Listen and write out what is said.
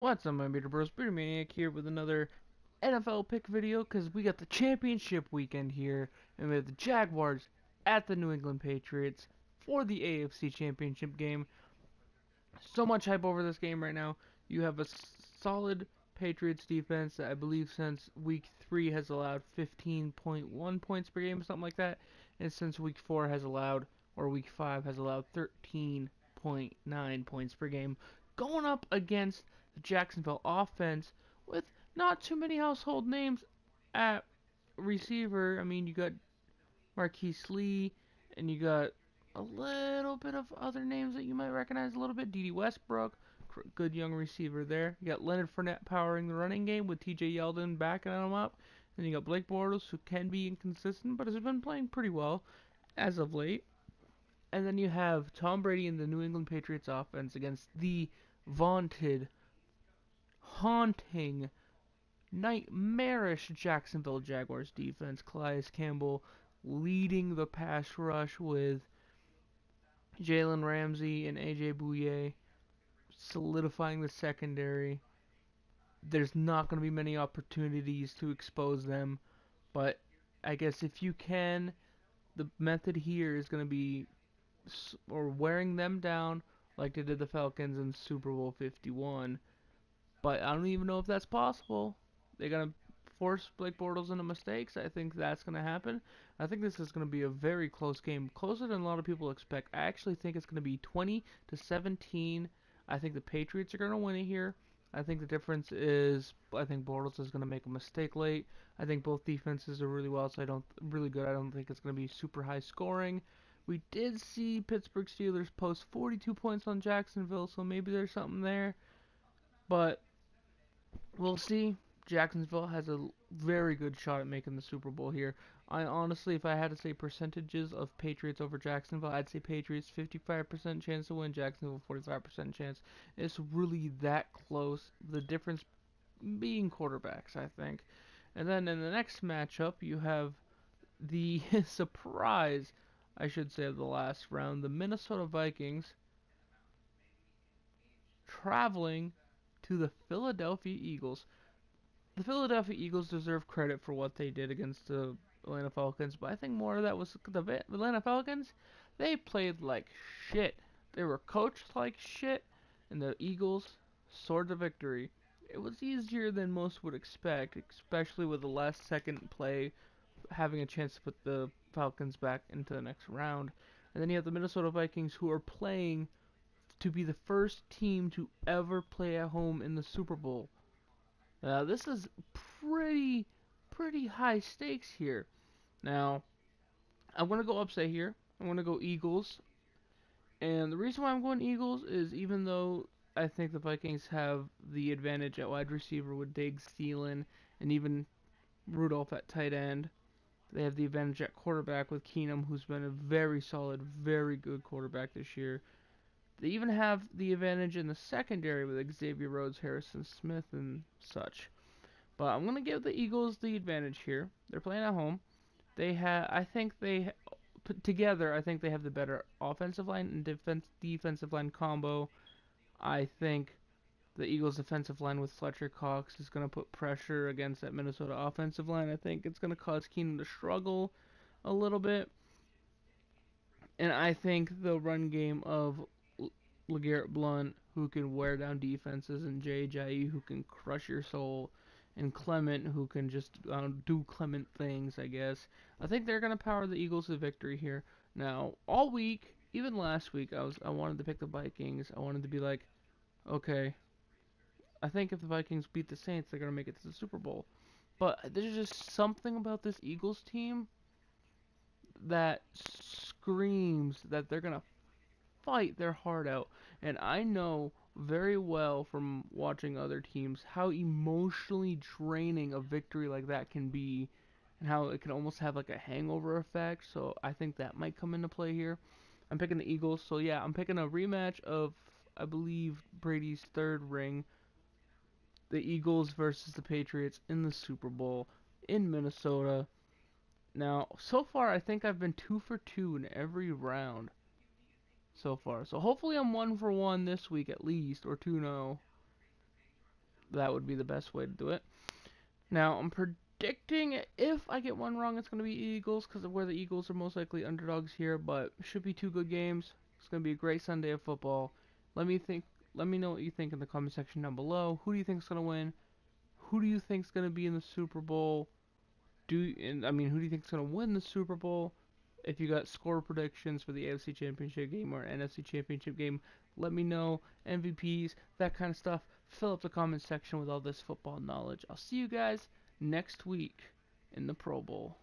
What's up, my beater bros? Maine-iac here with another NFL pick video because we got the championship weekend here, and we have the Jaguars at the New England Patriots for the AFC Championship game. So much hype over this game right now. You have a solid Patriots defense that I believe since week 3 has allowed 15.1 points per game, something like that, and since week 4 has allowed, or week 5 has allowed 13.9 points per game, going up against the Jacksonville offense with not too many household names at receiver. I mean, you got Marquise Lee, and you got a little bit of other names that you might recognize a little bit. D.D. Westbrook, good young receiver there. You got Leonard Fournette powering the running game with T.J. Yeldon backing him up. And you got Blake Bortles, who can be inconsistent, but has been playing pretty well as of late. And then you have Tom Brady in the New England Patriots offense against the vaunted, haunting, nightmarish Jacksonville Jaguars defense. Calais Campbell leading the pass rush with Jalen Ramsey and AJ Bouye solidifying the secondary. There's not going to be many opportunities to expose them, but I guess if you can, the method here is going to be wearing them down like they did the Falcons in Super Bowl 51. But I don't even know if that's possible. They're going to force Blake Bortles into mistakes. I think that's going to happen. I think this is going to be a very close game, closer than a lot of people expect. I actually think it's going to be 20-17. I think the Patriots are going to win it here. I think the difference is I think Bortles is going to make a mistake late. I think both defenses are really well, so really good. I don't think it's going to be super high scoring. We did see Pittsburgh Steelers post 42 points on Jacksonville, so maybe there's something there. But we'll see. Jacksonville has a very good shot at making the Super Bowl here. I honestly, if I had to say percentages of Patriots over Jacksonville, I'd say Patriots 55% chance to win, Jacksonville 45% chance. It's really that close. The difference being quarterbacks, I think. And then in the next matchup, you have the surprise, I should say, of the last round, the Minnesota Vikings traveling to the Philadelphia Eagles. The Philadelphia Eagles deserve credit for what they did against the Atlanta Falcons, but I think more of that was the Atlanta Falcons. They played like shit. They were coached like shit, and the Eagles soared to victory. It was easier than most would expect, especially with the last second play having a chance to put the Falcons back into the next round. And then you have the Minnesota Vikings, who are playing to be the first team to ever play at home in the Super Bowl. This is pretty high stakes here. Now, I'm going to go upset here. I'm going to go Eagles. And the reason why I'm going Eagles is even though I think the Vikings have the advantage at wide receiver with Diggs, Thielen, and even Rudolph at tight end, they have the advantage at quarterback with Keenum, who's been a very solid, very good quarterback this year. They even have the advantage in the secondary with Xavier Rhodes, Harrison Smith, and such. But I'm gonna give the Eagles the advantage here. They're playing at home. I think they put together. I think they have the better offensive line and defensive line combo. I think the Eagles' defensive line with Fletcher Cox is gonna put pressure against that Minnesota offensive line. I think it's gonna cause Keenum to struggle a little bit, and I think the run game of LeGarrette Blunt, who can wear down defenses, and Jay Ajayi, who can crush your soul, and Clement, who can just do Clement things, I guess. I think they're gonna power the Eagles to victory here. Now, all week, even last week, I wanted to pick the Vikings. I wanted to be like, okay, I think if the Vikings beat the Saints, they're gonna make it to the Super Bowl. But there's just something about this Eagles team that screams that they're gonna fight their heart out. And I know very well from watching other teams how emotionally draining a victory like that can be and how it can almost have like a hangover effect. So I think that might come into play here. I'm picking the Eagles. So yeah, I'm picking a rematch of, I believe, Brady's third ring. The Eagles versus the Patriots in the Super Bowl in Minnesota. Now, so far, I think I've been 2 for 2 in every round so far. So hopefully I'm 1 for 1 this week at least, or 2-0. that would be the best way to do it. Now, I'm predicting if I get one wrong, it's going to be Eagles because of where the Eagles are most likely underdogs here, but should be two good games. It's going to be a great Sunday of football. Let me know what you think in the comment section down below. Who do you think is going to win? Who do you think is going to be in the Super Bowl? Who do you think is going to win the Super Bowl? If you got score predictions for the AFC Championship game or NFC Championship game, let me know. MVPs, that kind of stuff. Fill up the comment section with all this football knowledge. I'll see you guys next week in the Pro Bowl.